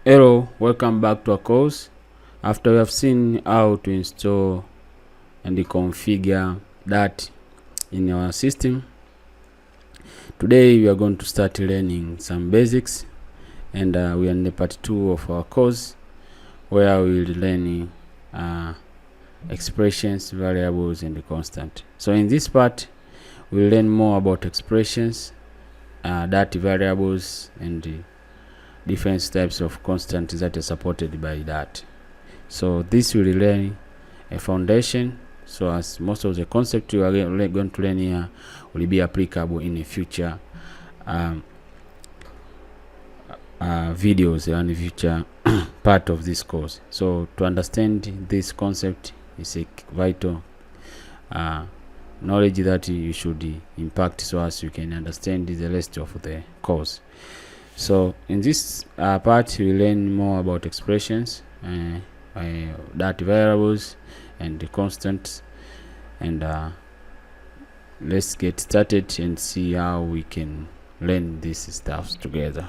Hello, welcome back to our course. After we have seen how to install and configure Dart in our system, today we are going to start learning some basics, and we are in the part 2 of our course, where we will learn expressions, variables, and constant. So in this part, we'll learn more about expressions, Dart variables, and different types of constants that are supported by Dart. So this will learn a foundation, so as most of the concepts you are going to learn here will be applicable in the future videos and future part of this course. So to understand this concept is a vital knowledge that you should impact, so as you can understand the rest of the course. So in this part, we learn more about expressions, Dart variables, and the constants, and let's get started and see how we can learn these stuff together.